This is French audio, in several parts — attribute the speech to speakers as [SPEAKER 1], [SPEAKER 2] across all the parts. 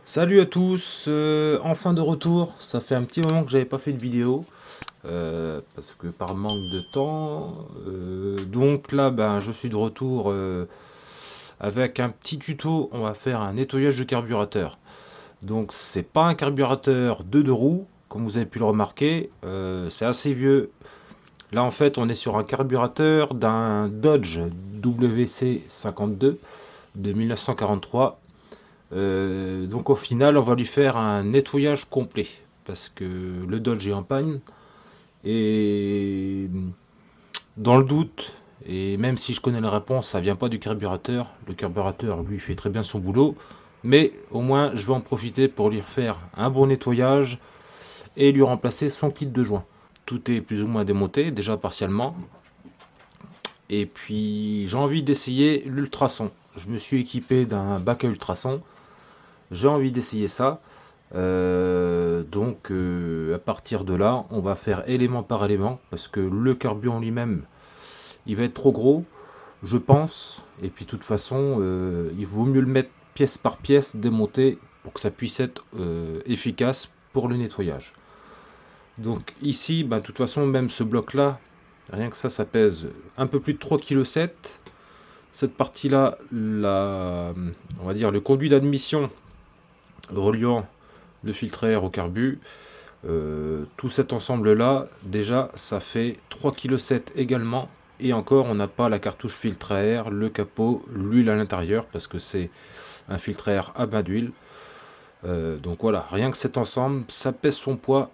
[SPEAKER 1] Salut à tous, enfin de retour. Ça fait un petit moment que j'avais pas fait de vidéo parce que par manque de temps. Donc là, ben, je suis de retour avec un petit tuto. On va faire un nettoyage de carburateur. Donc c'est pas un carburateur de deux roues, comme vous avez pu le remarquer. C'est assez vieux. Là en fait, on est sur un carburateur d'un Dodge WC52 de 1943. Donc au final, on va lui faire un nettoyage complet parce que le Dodge est en panne et dans le doute, et même si je connais la réponse, ça vient pas du carburateur. Le carburateur, lui, fait très bien son boulot, mais au moins, je vais en profiter pour lui refaire un bon nettoyage et lui remplacer son kit de joint. Tout est plus ou moins démonté, déjà partiellement. Et puis, j'ai envie d'essayer l'ultrason. Je me suis équipé d'un bac à ultrasons. J'ai envie d'essayer ça. À partir de là, on va faire élément par élément parce que le carburant lui-même, il va être trop gros, je pense. Et puis de toute façon, il vaut mieux le mettre pièce par pièce, démonter pour que ça puisse être efficace pour le nettoyage. Donc ici, ben, de toute façon, même ce bloc-là, rien que ça pèse un peu plus de 3,7 kg. Cette partie-là, on va dire le conduit d'admission reliant le filtre à air au carbu. Tout cet ensemble là, déjà ça fait 3,7 kg également. Et encore, on n'a pas la cartouche filtre à air, le capot, l'huile à l'intérieur, parce que c'est un filtre à air à bain d'huile. Donc voilà, rien que cet ensemble, ça pèse son poids.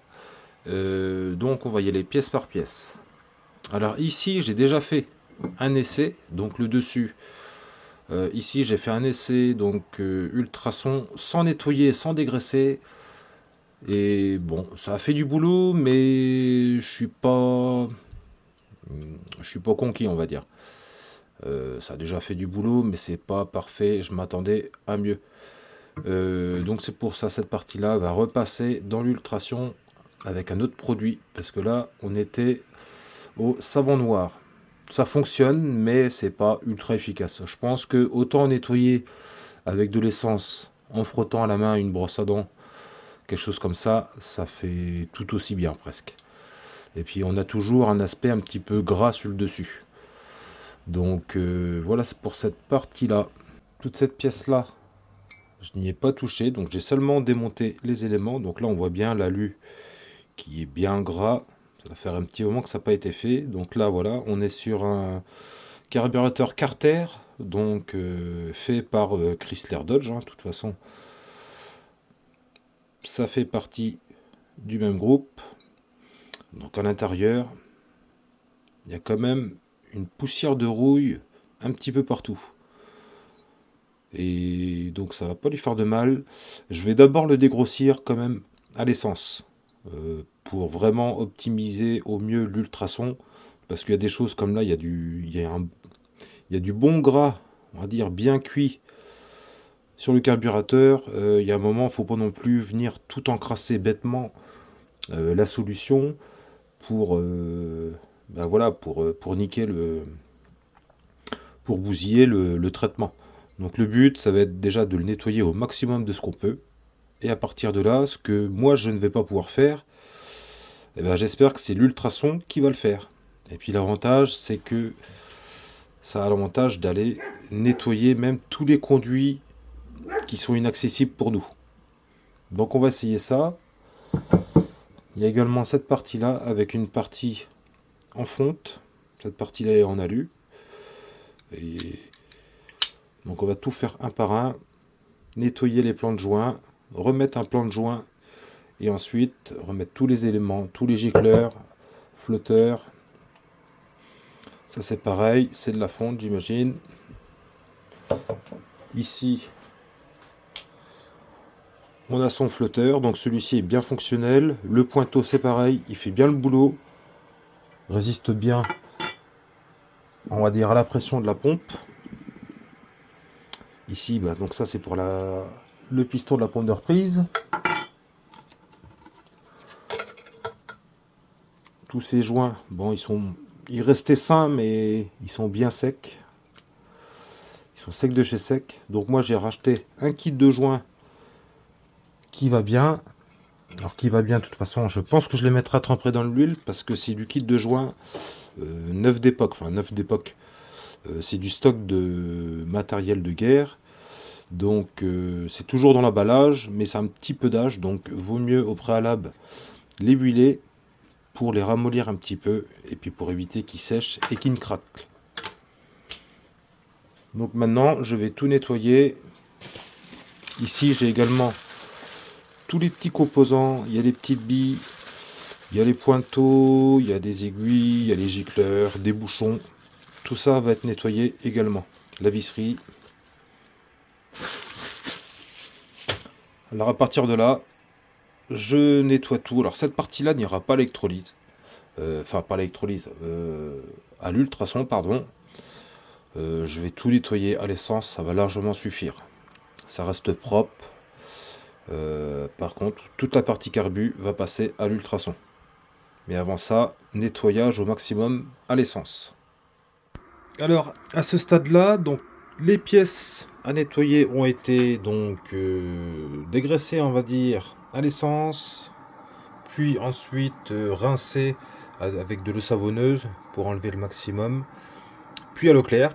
[SPEAKER 1] Donc on va y aller pièce par pièce. Alors ici, j'ai déjà fait un essai, donc le dessus. Ici, j'ai fait un essai, donc ultrason, sans nettoyer, sans dégraisser. Et bon, ça a fait du boulot, mais je suis pas conquis, on va dire. Ça a déjà fait du boulot, mais c'est pas parfait. Je m'attendais à mieux. Donc c'est pour ça cette partie-là va repasser dans l'ultration avec un autre produit, parce que là on était au savon noir. Ça fonctionne, mais c'est pas ultra efficace. Je pense que autant nettoyer avec de l'essence en frottant à la main une brosse à dents, quelque chose comme ça fait tout aussi bien presque. Et puis on a toujours un aspect un petit peu gras sur le dessus. Donc voilà, c'est pour cette partie là. Toute cette pièce là, je n'y ai pas touché, donc j'ai seulement démonté les éléments. Donc là on voit bien l'alu qui est bien gras. Ça va faire un petit moment que ça n'a pas été fait. Donc là voilà, on est sur un carburateur Carter, donc fait par Chrysler Dodge, hein. De toute façon ça fait partie du même groupe. Donc à l'intérieur, il y a quand même une poussière de rouille un petit peu partout. Et donc ça va pas lui faire de mal. Je vais d'abord le dégrossir quand même à l'essence. Pour vraiment optimiser au mieux l'ultrason. Parce qu'il y a des choses comme là, il y a du bon gras, on va dire bien cuit sur le carburateur. Il y a un moment, il ne faut pas non plus venir tout encrasser bêtement la solution pour, ben voilà, pour niquer pour bousiller le traitement. Donc le but, ça va être déjà de le nettoyer au maximum de ce qu'on peut. Et à partir de là, ce que moi je ne vais pas pouvoir faire, eh ben, j'espère que c'est l'ultrason qui va le faire. Et puis l'avantage, c'est que ça a l'avantage d'aller nettoyer même tous les conduits qui sont inaccessibles pour nous. Donc on va essayer ça. Il y a également cette partie-là avec une partie en fonte. Cette partie-là est en alu. Et donc on va tout faire un par un. Nettoyer les plans de joint, remettre un plan de joint et ensuite remettre tous les éléments, tous les gicleurs, flotteurs. Ça c'est pareil, c'est de la fonte j'imagine. Ici on a son flotteur, donc celui-ci est bien fonctionnel. Le pointeau c'est pareil, il fait bien le boulot, résiste bien, on va dire, à la pression de la pompe. Ici bah, donc ça c'est pour le piston de la pompe de reprise. Tous ces joints, bon ils restaient sains mais ils sont bien secs. Ils sont secs de chez sec. Donc moi j'ai racheté un kit de joints qui va bien. Alors qui va bien, de toute façon, je pense que je les mettrai à tremper dans l'huile parce que c'est du kit de joint neuf d'époque. Enfin, neuf d'époque. C'est du stock de matériel de guerre. Donc c'est toujours dans l'emballage, mais c'est un petit peu d'âge. Donc vaut mieux au préalable les huiler pour les ramollir un petit peu. Et puis pour éviter qu'ils sèchent et qu'ils ne craquent. Donc maintenant, je vais tout nettoyer. Ici, j'ai également tous les petits composants. Il y a des petites billes, il y a les pointeaux, il y a des aiguilles, il y a les gicleurs, des bouchons. Tout ça va être nettoyé également. La visserie. Alors à partir de là, je nettoie tout. Alors cette partie-là n'ira pas à l'électrolyse. Enfin pas à l'électrolyse, à l'ultrason, pardon. Je vais tout nettoyer à l'essence, ça va largement suffire. Ça reste propre. Par contre, toute la partie carbu va passer à l'ultrason. Mais avant ça, nettoyage au maximum à l'essence. Alors, à ce stade-là, donc les pièces à nettoyer ont été donc dégraissées, on va dire, à l'essence, puis ensuite rincées avec de l'eau savonneuse pour enlever le maximum, puis à l'eau claire.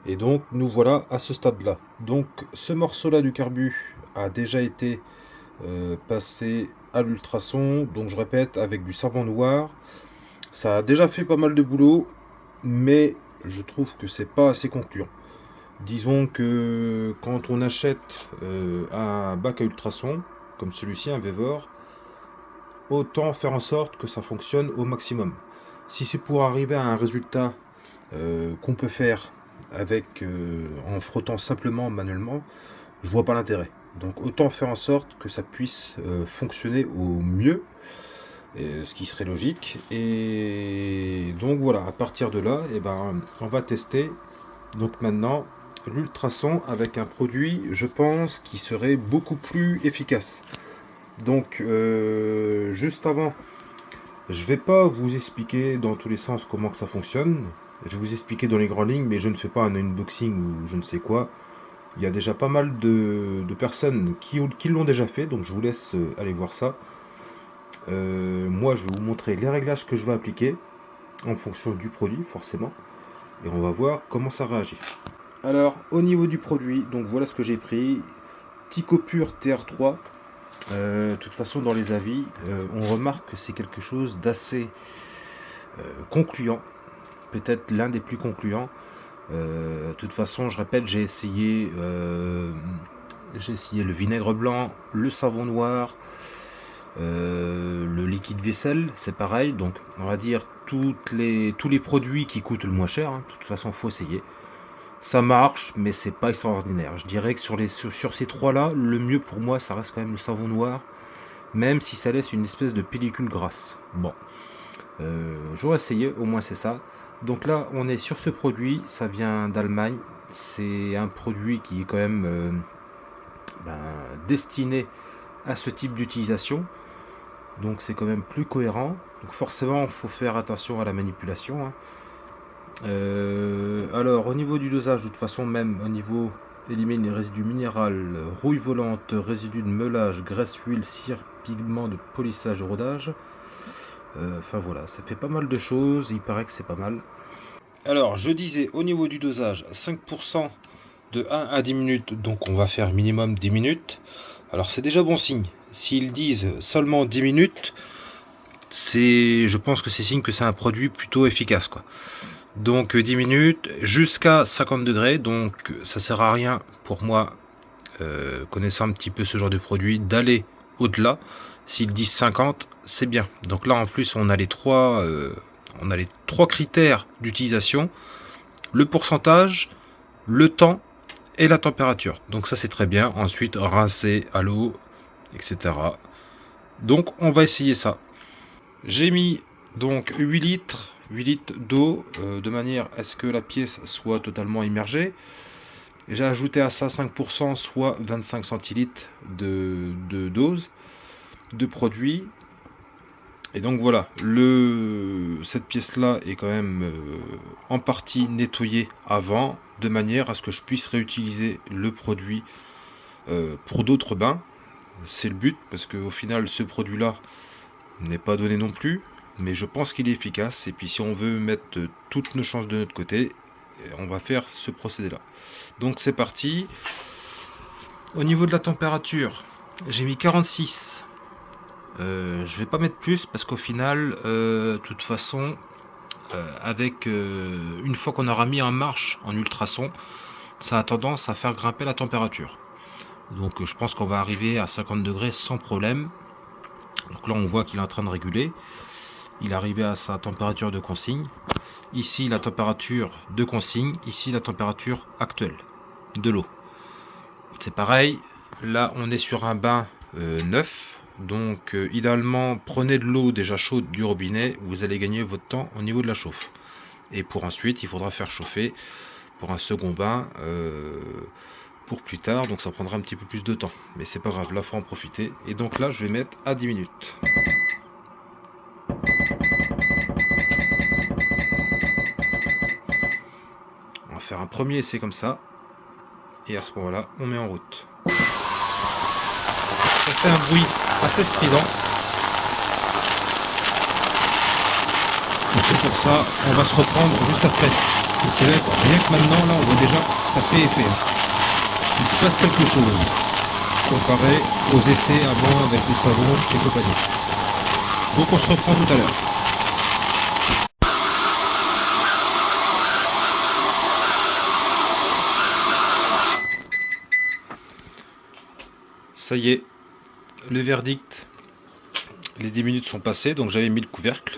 [SPEAKER 1] Et donc, nous voilà à ce stade-là. Donc, ce morceau-là du carbu a déjà été passé à l'ultrason, donc je répète, avec du savon noir. Ça a déjà fait pas mal de boulot, mais je trouve que c'est pas assez concluant. Disons que quand on achète un bac à ultrasons, comme celui-ci, un Vevor, autant faire en sorte que ça fonctionne au maximum. Si c'est pour arriver à un résultat qu'on peut faire avec en frottant simplement manuellement, je vois pas l'intérêt. Donc autant faire en sorte que ça puisse fonctionner au mieux, ce qui serait logique. Et donc voilà, à partir de là, on va tester donc maintenant l'ultrason avec un produit, je pense, qui serait beaucoup plus efficace. Donc juste avant, je vais pas vous expliquer dans tous les sens comment que ça fonctionne. Je vais vous expliquer dans les grandes lignes, mais je ne fais pas un unboxing ou je ne sais quoi. Il y a déjà pas mal de personnes qui l'ont déjà fait, donc je vous laisse aller voir ça. Moi, je vais vous montrer les réglages que je vais appliquer en fonction du produit, forcément. Et on va voir comment ça réagit. Alors, au niveau du produit, donc voilà ce que j'ai pris. Ticopur TR3. De toute façon, dans les avis, on remarque que c'est quelque chose d'assez concluant. Peut-être l'un des plus concluants. De toute façon, je répète, j'ai essayé le vinaigre blanc, le savon noir, le liquide vaisselle, c'est pareil. Donc, on va dire tous les produits qui coûtent le moins cher. Hein. De toute façon, faut essayer. Ça marche, mais c'est pas extraordinaire. Je dirais que sur ces trois-là, le mieux pour moi, ça reste quand même le savon noir, même si ça laisse une espèce de pellicule grasse. Bon, j'aurais essayé, au moins c'est ça. Donc là, on est sur ce produit, ça vient d'Allemagne. C'est un produit qui est quand même destiné à ce type d'utilisation. Donc c'est quand même plus cohérent. Donc forcément, il faut faire attention à la manipulation. Hein. Alors, au niveau du dosage, de toute façon, même au niveau élimine les résidus minéraux, rouille volante, résidus de meulage, graisse, huile, cire, pigments de polissage, rodage. Enfin voilà, ça fait pas mal de choses, il paraît que c'est pas mal. Alors, je disais au niveau du dosage, 5% de 1 à 10 minutes, donc on va faire minimum 10 minutes. Alors, c'est déjà bon signe. S'ils disent seulement 10 minutes, je pense que c'est signe que c'est un produit plutôt efficace, quoi. Donc 10 minutes jusqu'à 50 degrés, donc ça sert à rien pour moi, connaissant un petit peu ce genre de produit, d'aller au-delà. S'ils disent 50, c'est bien. Donc là en plus on a les trois critères d'utilisation, le pourcentage, le temps et la température. Donc ça c'est très bien. Ensuite rincer à l'eau, etc. Donc on va essayer ça. J'ai mis donc 8 litres d'eau de manière à ce que la pièce soit totalement immergée. J'ai ajouté à ça 5%, soit 25 centilitres de dose de produit. Et donc voilà, cette pièce là est quand même en partie nettoyée avant, de manière à ce que je puisse réutiliser le produit pour d'autres bains. C'est le but, parce qu'au final, ce produit-là n'est pas donné non plus, mais je pense qu'il est efficace. Et puis si on veut mettre toutes nos chances de notre côté, on va faire ce procédé-là. Donc c'est parti. Au niveau de la température, j'ai mis 46. Je vais pas mettre plus parce qu'au final, de toute façon, une fois qu'on aura mis en marche en ultrason, ça a tendance à faire grimper la température. Donc je pense qu'on va arriver à 50 degrés sans problème. Donc là on voit qu'il est en train de réguler. Il est arrivé à sa température de consigne. Ici la température de consigne, ici la température actuelle de l'eau. C'est pareil, là on est sur un bain neuf. Donc idéalement prenez de l'eau déjà chaude du robinet, vous allez gagner votre temps au niveau de la chauffe. Et pour ensuite il faudra faire chauffer pour un second bain pour plus tard, donc ça prendra un petit peu plus de temps. Mais c'est pas grave, là faut en profiter. Et donc là je vais mettre à 10 minutes. On va faire un premier essai comme ça. Et à ce moment-là, on met en route. Ça fait un bruit assez strident. Donc c'est pour ça, on va se reprendre juste après. Parce que là, rien que maintenant, là, on voit déjà, ça fait effet. Il se passe quelque chose. Comparé aux essais avant avec le savon et compagnie. Donc on se reprend tout à l'heure. Ça y est, le verdict. Les 10 minutes sont passées, donc j'avais mis le couvercle.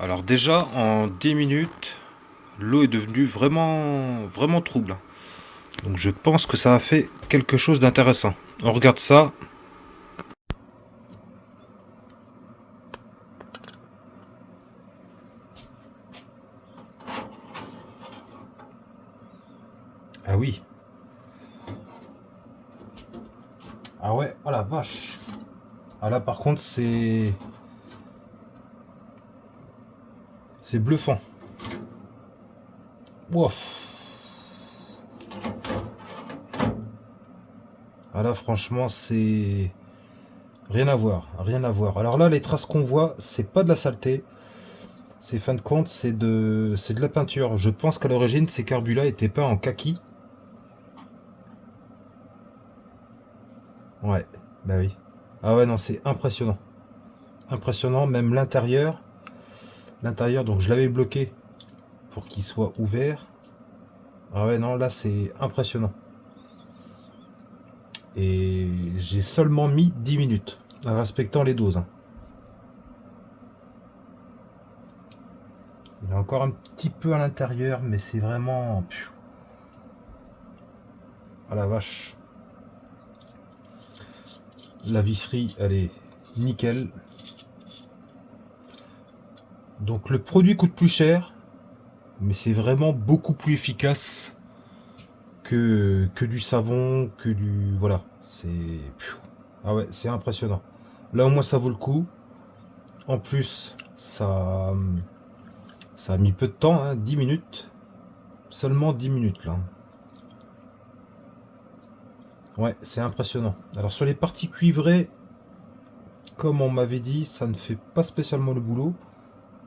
[SPEAKER 1] Alors déjà, en 10 minutes, l'eau est devenue vraiment trouble. Donc je pense que ça a fait quelque chose d'intéressant. On regarde ça. Ah oui. Ah ouais, oh la vache. Ah là par contre c'est bluffant. Wow. Ah là franchement c'est rien à voir, rien à voir. Alors là les traces qu'on voit, c'est pas de la saleté. C'est fin de compte, c'est de la peinture. Je pense qu'à l'origine ces carbus-là étaient peints en kaki. Ouais, bah oui. Ah ouais non, c'est impressionnant. Impressionnant, même l'intérieur. L'intérieur, donc je l'avais bloqué pour qu'il soit ouvert. Ah ouais non, là c'est impressionnant. Et j'ai seulement mis 10 minutes, en respectant les doses. Il y a encore un petit peu à l'intérieur, mais c'est vraiment... Ah la vache. La visserie, elle est nickel. Donc le produit coûte plus cher, mais c'est vraiment beaucoup plus efficace que du savon, que du... Voilà, c'est... Ah ouais, c'est impressionnant. Là au moins ça vaut le coup. En plus, ça a mis peu de temps, hein, 10 minutes. Seulement 10 minutes là. Ouais, c'est impressionnant. Alors sur les parties cuivrées, comme on m'avait dit, ça ne fait pas spécialement le boulot.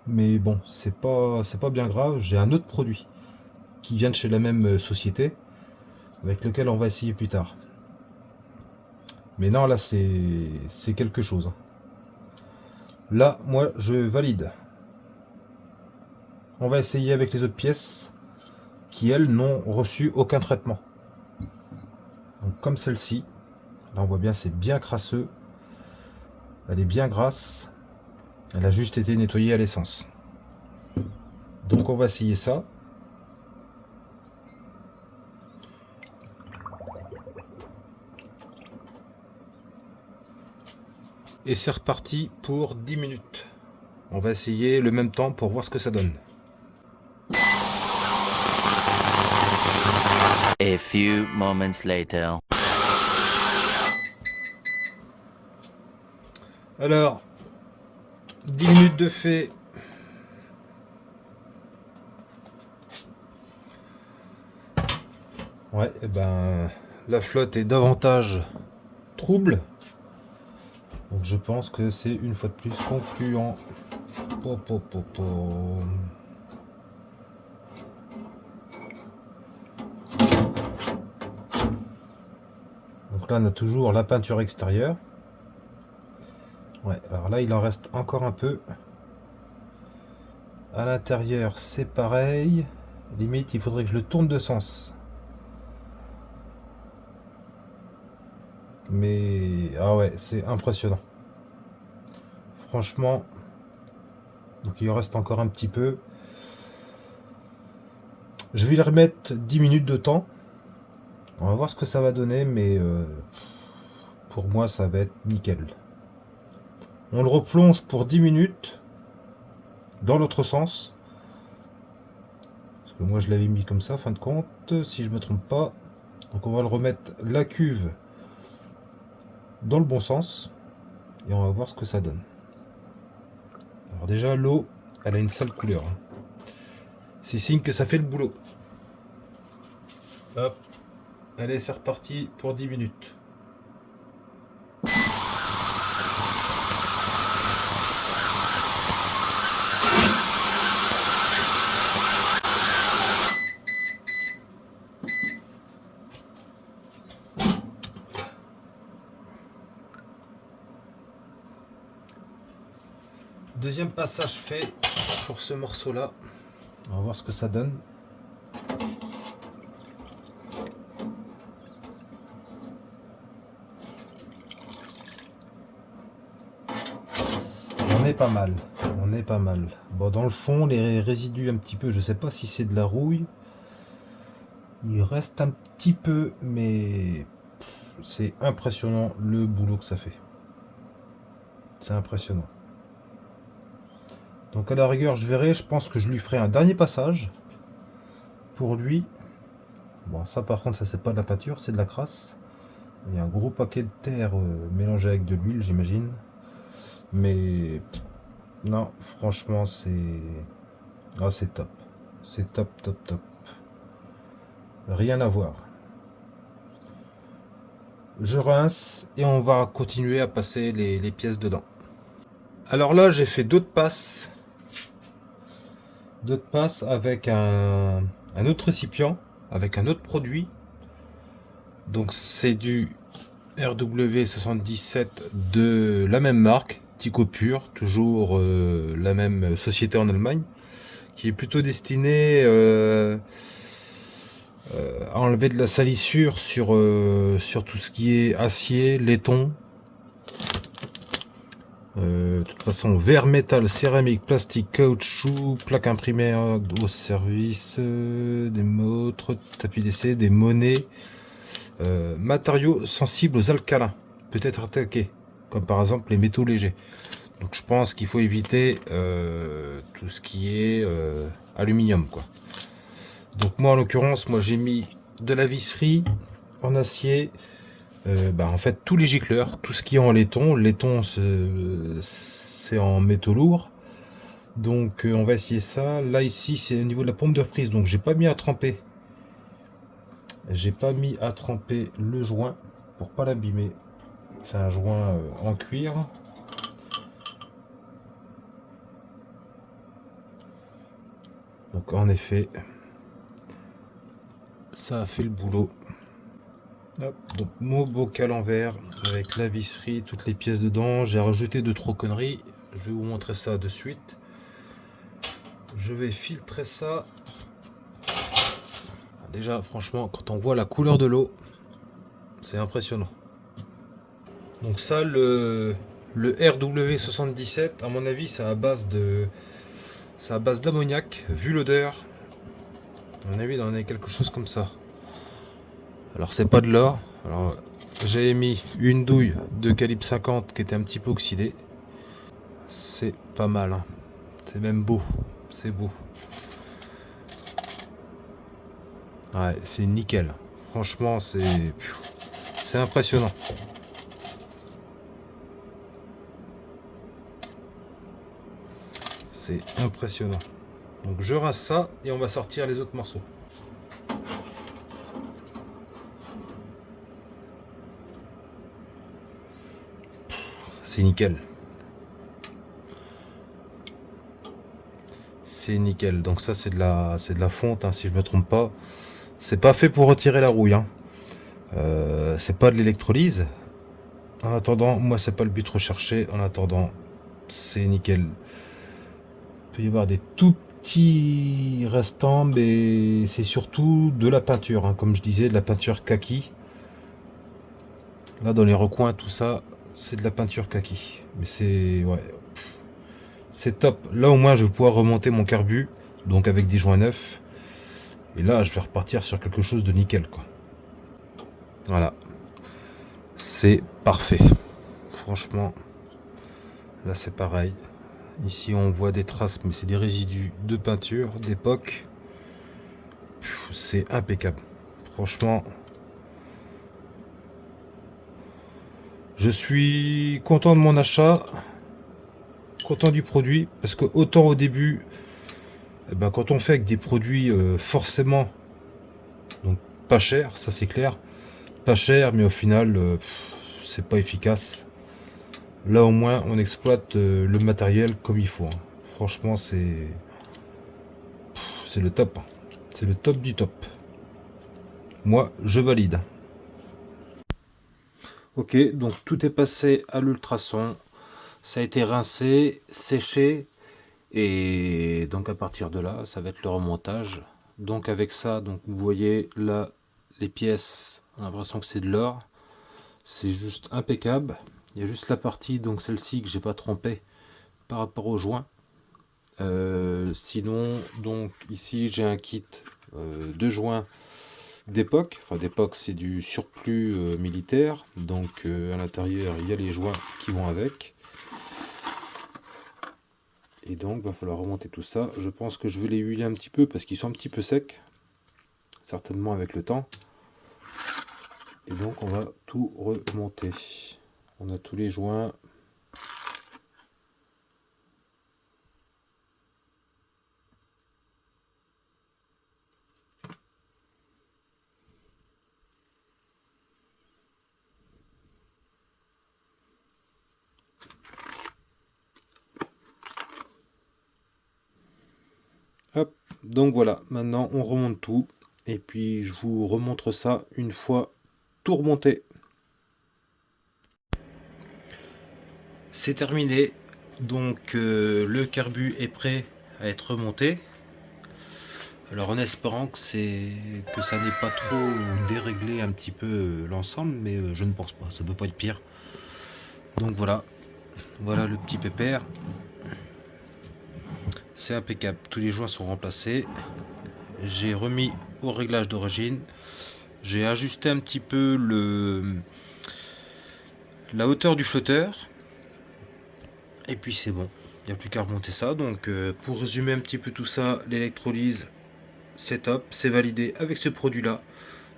[SPEAKER 1] Mais bon, c'est pas bien grave. J'ai un autre produit qui vient de chez la même société, avec lequel on va essayer plus tard. Mais non, là c'est quelque chose. Là, moi, je valide. On va essayer avec les autres pièces qui, elles, n'ont reçu aucun traitement. Donc comme celle-ci, là on voit bien, c'est bien crasseux. Elle est bien grasse. Elle a juste été nettoyée à l'essence. Donc on va essayer ça. Et c'est reparti pour 10 minutes. On va essayer le même temps pour voir ce que ça donne.
[SPEAKER 2] A few moments later.
[SPEAKER 1] Alors, 10 minutes de fait. Ouais, et ben la flotte est davantage trouble. Donc je pense que c'est une fois de plus concluant. Po, po, po, po. Donc là on a toujours la peinture extérieure. Ouais, alors là il en reste encore un peu. À l'intérieur c'est pareil. Limite il faudrait que je le tourne de sens. Mais ah ouais, c'est impressionnant. Franchement. Donc il en reste encore un petit peu. Je vais lui remettre 10 minutes de temps. On va voir ce que ça va donner, mais pour moi ça va être nickel. On le replonge pour 10 minutes dans l'autre sens. Parce que moi je l'avais mis comme ça, fin de compte, si je me trompe pas. Donc on va le remettre la cuve dans le bon sens. Et on va voir ce que ça donne. Alors déjà l'eau, elle a une sale couleur. C'est signe que ça fait le boulot. Hop. Allez, c'est reparti pour 10 minutes. Deuxième passage fait pour ce morceau là. On va voir ce que ça donne. On est pas mal. On est pas mal. Bon, dans le fond, les résidus un petit peu, je sais pas si c'est de la rouille. Il reste un petit peu, mais c'est impressionnant le boulot que ça fait. C'est impressionnant. Donc à la rigueur, je verrai, je pense que je lui ferai un dernier passage. Pour lui. Bon, ça par contre, ça c'est pas de la peinture, c'est de la crasse. Il y a un gros paquet de terre mélangé avec de l'huile, j'imagine. Mais non, franchement, c'est... Ah, c'est top. C'est top, top, top. Rien à voir. Je rince et on va continuer à passer les pièces dedans. Alors là, j'ai fait d'autres passes. D'autres passes avec un autre récipient, avec un autre produit. Donc c'est du RW77 de la même marque, Tico Pur, toujours la même société en Allemagne, qui est plutôt destiné à enlever de la salissure sur tout ce qui est acier, laiton. De toute façon, verre, métal, céramique, plastique, caoutchouc, plaques imprimées au service, des montres, tapis d'essai, des monnaies, matériaux sensibles aux alcalins, peut-être attaqués, comme par exemple les métaux légers. Donc je pense qu'il faut éviter tout ce qui est aluminium, quoi. Donc moi en l'occurrence, j'ai mis de la visserie en acier. En fait tous les gicleurs, tout ce qui est en laiton. Le laiton c'est en métaux lourds. Donc on va essayer ça. Là ici c'est au niveau de la pompe de reprise. Donc j'ai pas mis à tremper. J'ai pas mis à tremper le joint pour pas l'abîmer. C'est un joint en cuir. Donc en effet, ça a fait le boulot. Hop, donc mon bocal en verre avec la visserie, toutes les pièces dedans. J'ai rajouté 2-3 conneries. Je vais vous montrer ça de suite. Je vais filtrer ça. Déjà franchement, quand on voit la couleur de l'eau, c'est impressionnant. Donc ça, le RW77, à mon avis, c'est à base d'ammoniac. Vu l'odeur, à mon avis, il en est quelque chose comme ça. Alors c'est pas de l'or. Alors j'avais mis une douille de calibre 50 qui était un petit peu oxydée. C'est pas mal, hein. C'est même beau. C'est beau. Ouais, c'est nickel. Franchement, c'est impressionnant. C'est impressionnant. Donc je rince ça et on va sortir les autres morceaux. c'est nickel. C'est nickel. Donc ça c'est de la fonte, hein, si je me trompe pas. C'est pas fait pour retirer la rouille, hein. C'est pas de l'électrolyse. En attendant, moi c'est pas le but recherché. En attendant, c'est nickel. Il peut y avoir des tout petits restants, mais c'est surtout de la peinture, hein, comme je disais, de la peinture kaki. Là dans les recoins, tout ça, c'est de la peinture kaki. Mais c'est ouais, c'est top. Là au moins je vais pouvoir remonter mon carbu, donc avec des joints neufs. Et là je vais repartir sur quelque chose de nickel, quoi. Voilà. C'est parfait. Franchement, là c'est pareil. Ici on voit des traces, mais c'est des résidus de peinture d'époque. C'est impeccable. Franchement, je suis content de mon achat, content du produit, parce que autant au début, eh ben, quand on fait avec des produits forcément donc pas cher, ça c'est clair, pas cher, mais au final c'est pas efficace. Là au moins on exploite le matériel comme il faut, hein. Franchement c'est le top, c'est le top du top. Moi je valide. Ok, donc tout est passé à l'ultrason, ça a été rincé, séché, et donc à partir de là ça va être le remontage. Donc avec ça, donc vous voyez là les pièces, on a l'impression que c'est de l'or, c'est juste impeccable. Il y a juste la partie, donc celle-ci, que j'ai pas trompé par rapport aux joints. Sinon, donc ici j'ai un kit de joints d'époque. Enfin d'époque, c'est du surplus militaire. Donc à l'intérieur il y a les joints qui vont avec. Et donc va falloir remonter tout ça. Je pense que je vais les huiler un petit peu parce qu'ils sont un petit peu secs, certainement avec le temps. Et donc on va tout remonter. On a tous les joints. Hop, donc voilà, maintenant on remonte tout. Et puis je vous remontre ça une fois tout remonté. C'est terminé. Donc le carbu est prêt à être remonté. Alors en espérant que ça n'ait pas trop déréglé un petit peu l'ensemble, mais je ne pense pas, ça peut pas être pire. Donc voilà, voilà le petit pépère. C'est impeccable, tous les joints sont remplacés. J'ai remis au réglage d'origine. J'ai ajusté un petit peu la hauteur du flotteur. Et puis c'est bon, il n'y a plus qu'à remonter ça. Donc pour résumer un petit peu tout ça, l'électrolyse, c'est top, c'est validé avec ce produit là,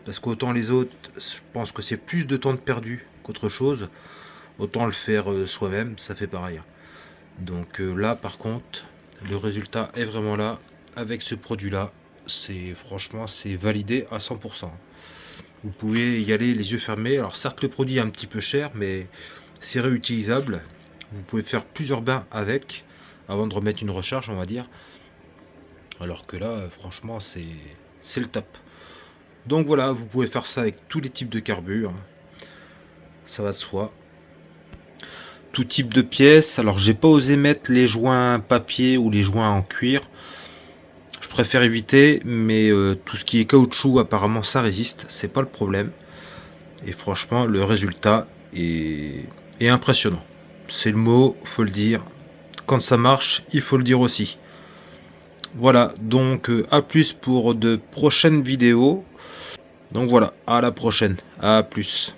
[SPEAKER 1] parce qu'autant les autres, je pense que c'est plus de temps de perdu qu'autre chose, autant le faire soi-même, ça fait pareil. Donc là par contre le résultat est vraiment là avec ce produit là, franchement c'est validé à 100%. Vous pouvez y aller les yeux fermés. Alors certes le produit est un petit peu cher, mais c'est réutilisable, vous pouvez faire plusieurs bains avec avant de remettre une recharge, on va dire. Alors que là, franchement, c'est le top. Donc voilà, vous pouvez faire ça avec tous les types de carbure. Ça va de soi. Tout type de pièces. Alors j'ai pas osé mettre les joints papier ou les joints en cuir. Je préfère éviter, mais tout ce qui est caoutchouc, apparemment ça résiste. C'est pas le problème. Et franchement, le résultat est impressionnant. C'est le mot, faut le dire. Quand ça marche, il faut le dire aussi. Voilà, donc à plus pour de prochaines vidéos. Donc voilà, à la prochaine, à plus.